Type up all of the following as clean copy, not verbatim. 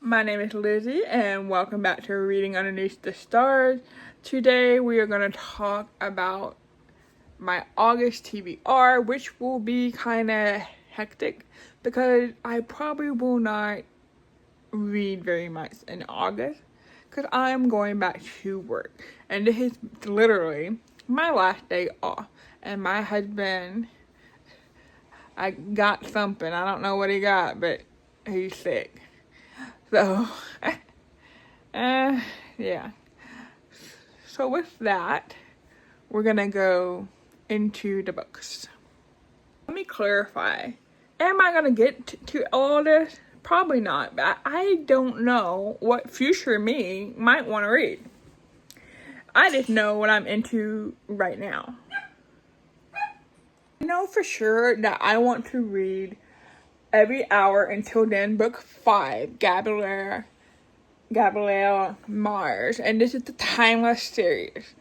My name is Lizzie, and welcome back to Reading Underneath the Stars. Today we are going to talk about my August TBR, which will be kind of hectic because I probably will not read very much in August because I am going back to work. And this is literally my last day off. And my husband, I got something. I don't know what he got, but he's sick. So, yeah. So with that, we're gonna go into the books. Let me clarify. Am I gonna get to all this? Probably not, but I don't know what future me might want to read. I just know what I'm into right now. I know for sure that I want to read Every Hour Until Then, Book 5, Gabrielle Mars, and this is the Timeless series.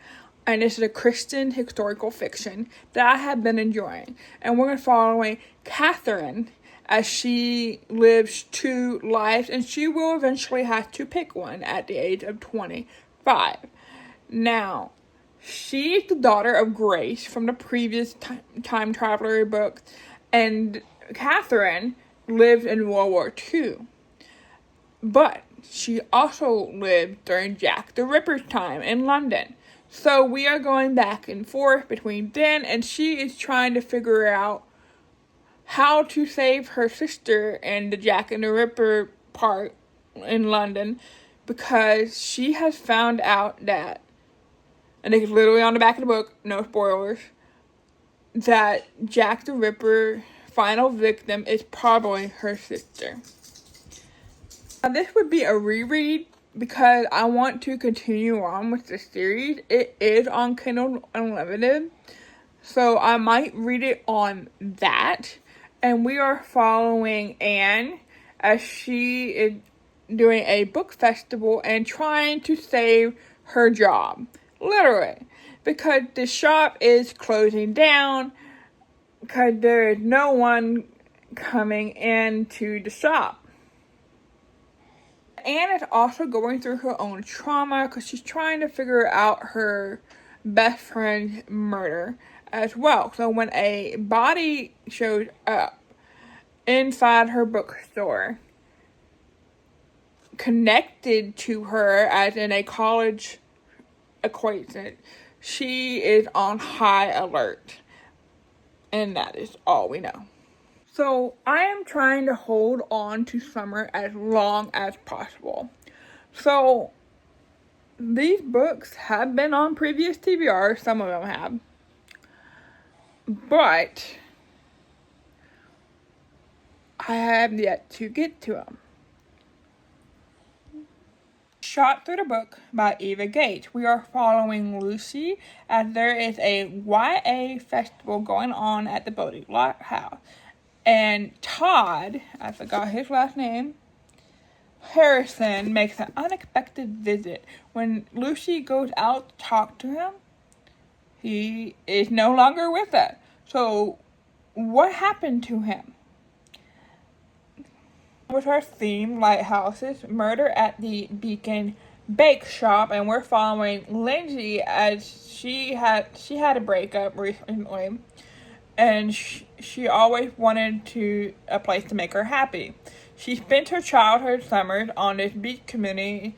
And this is a Christian historical fiction that I have been enjoying. And we're following Catherine as she lives two lives, and she will eventually have to pick one at the age of 25. Now, she is the daughter of Grace from the previous time traveler book, and Catherine lived in World War II. But she also lived during Jack the Ripper's time in London. So we are going back and forth between then, and she is trying to figure out how to save her sister in the Jack and the Ripper part in London, because she has found out that, and it's literally on the back of the book, no spoilers, that Jack the Ripper final victim is probably her sister. Now, this would be a reread because I want to continue on with the series. It is on Kindle Unlimited, so I might read it on that. And we are following Anne as she is doing a book festival and trying to save her job. Literally. Because the shop is closing down because there is no one coming into the shop. Anne is also going through her own trauma because she's trying to figure out her best friend's murder as well. So when a body shows up inside her bookstore, connected to her as in a college acquaintance, she is on high alert. And that is all we know. So I am trying to hold on to summer as long as possible. So these books have been on previous TBRs, some of them have. But I have yet to get to them. Shot Through the Book by Eva Gates. We are following Lucy as there is a YA festival going on at the Bodie Lighthouse. And Todd, I forgot his last name, Harrison, makes an unexpected visit. When Lucy goes out to talk to him, he is no longer with us. So, what happened to him? With our theme, Lighthouses, Murder at the Beacon Bake Shop, and we're following Lindsay as she had a breakup recently. And she always wanted a place to make her happy. She spent her childhood summers on this beach community,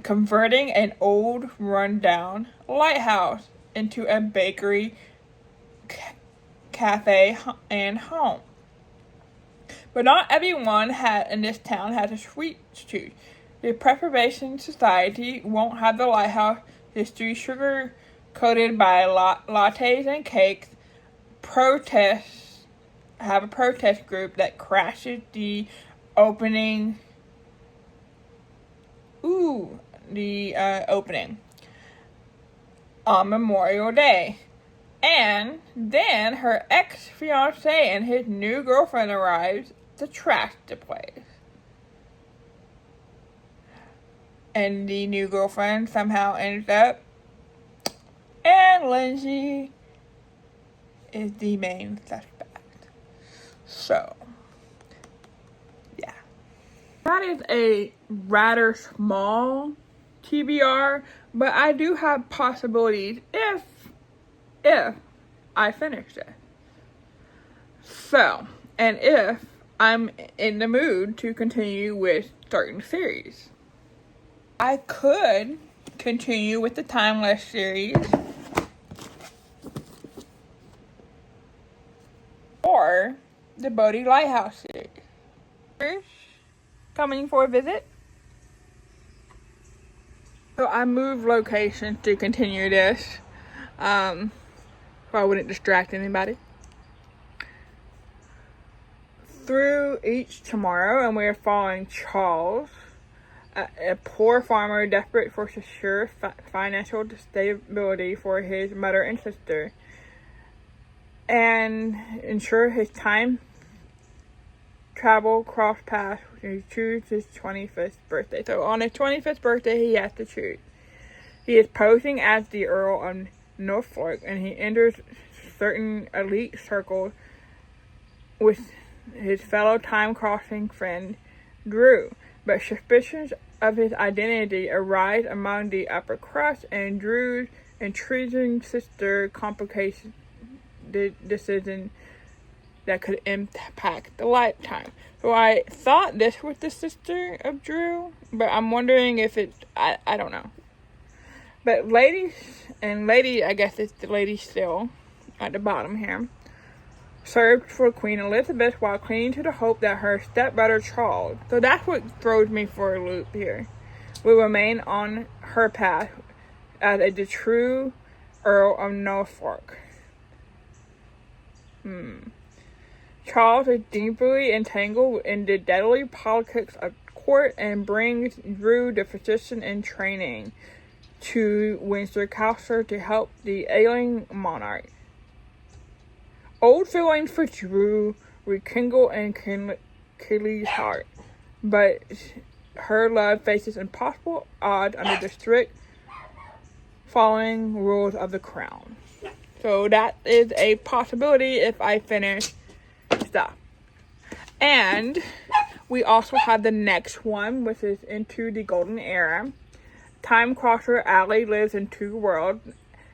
converting an old, rundown lighthouse into a bakery, cafe, and home. But not everyone in this town has a sweet tooth. The Preservation Society won't have the lighthouse history sugar-coated by lattes and cakes. Have a protest group that crashes the opening on Memorial Day. And then her ex-fiancé and his new girlfriend arrives to trash the place. And the new girlfriend somehow ends up, and Lindsay is the main suspect. So, yeah. That is a rather small TBR, but I do have possibilities if I finish it. So, and if I'm in the mood to continue with certain series. I could continue with the Timeless series, or the Bodhi Lighthouse series. Coming for a visit. So I moved locations to continue this, so I wouldn't distract anybody. Through each tomorrow, and we are following Charles, a poor farmer desperate for secure financial stability for his mother and sister, and ensure his time travel cross paths to choose his 25th birthday. So on his 25th birthday, he has to choose. He is posing as the Earl of Norfolk, and he enters certain elite circles with his fellow time-crossing friend, Drew. But suspicions of his identity arise among the upper crust, and Drew's intriguing sister complicates the decision that could impact the lifetime. So I thought this was the sister of Drew, but I'm wondering if it's, I don't know. But lady, I guess it's the lady still at the bottom here, served for Queen Elizabeth while clinging to the hope that her stepbrother Charles, so that's what throws me for a loop here, will remain on her path as the true Earl of Norfolk. Charles is deeply entangled in the deadly politics of court and brings Drew, the physician in training, to Windsor Castle to help the ailing monarch. Old feelings for Drew rekindle in Kelly's heart, but her love faces impossible odds under the strict following rules of the crown. So that is a possibility if I finish stuff. And we also have the next one, which is Into the Golden Era. Time crosser Allie lives in two worlds.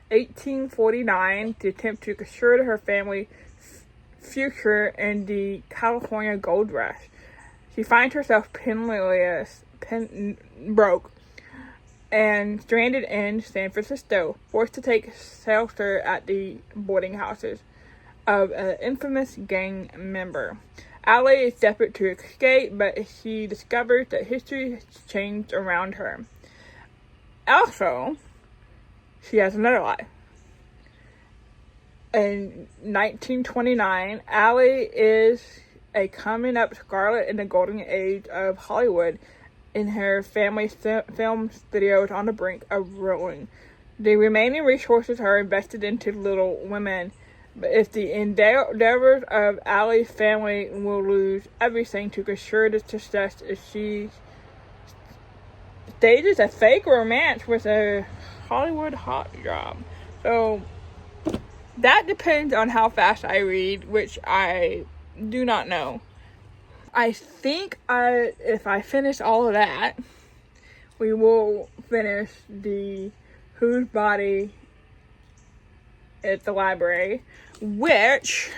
1849 to attempt to assure her family's future in the California gold rush. She finds herself broke, and stranded in San Francisco, forced to take shelter at the boarding houses of an infamous gang member. Allie is desperate to escape, but she discovers that history has changed around her. Also, she has another life. In 1929, Allie is a coming-up scarlet in the golden age of Hollywood, in her family's film studios on the brink of ruin. The remaining resources are invested into Little Women, but if the endeavors of Allie's family will lose everything to assure the success if she stages a fake romance with a Hollywood hot job. So that depends on how fast I read, which I do not know. I think if I finish all of that, we will finish the Whose Body at the Library, which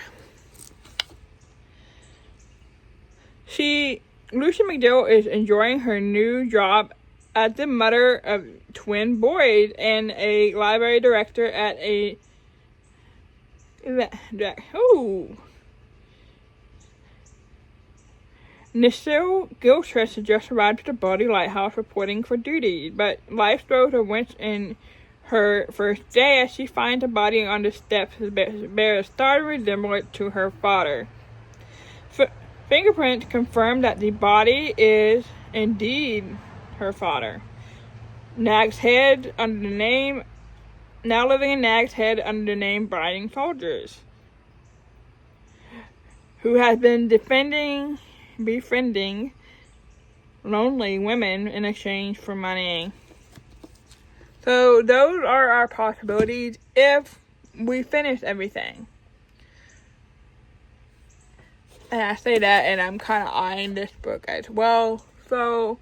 Lucy McDill is enjoying her new job as the mother of twin boys and a library director at a Nichelle Gilchrist has just arrived at the Bodhi Lighthouse reporting for duty, but life throws a wrench in her first day as she finds a body on the steps that bears a startling resemblance to her father. Fingerprints confirm that the body is indeed her father. Nag's Head under the name, now living in Nag's Head under the name Briding Soldiers, who has been befriending lonely women in exchange for money. So those are our possibilities if we finish everything. And I say that, and I'm kind of eyeing this book as well. So,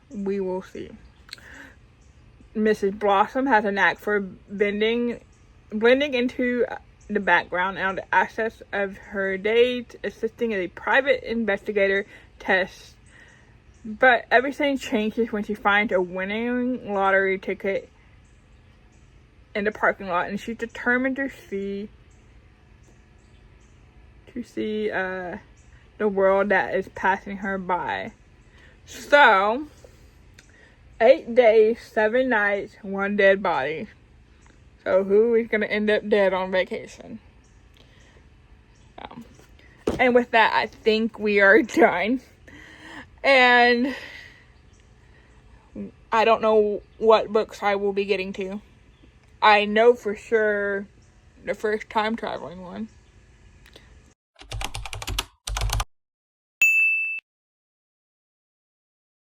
we will see. Mrs. Blossom has a knack for blending into the background and the access of her days, assisting as a private investigator test. But everything changes when she finds a winning lottery ticket in the parking lot, and she's determined to see the world that is passing her by. So, 8 days, 7 nights, 1 dead body. So who is going to end up dead on vacation? And with that, I think we are done. And I don't know what books I will be getting to. I know for sure the first time traveling one.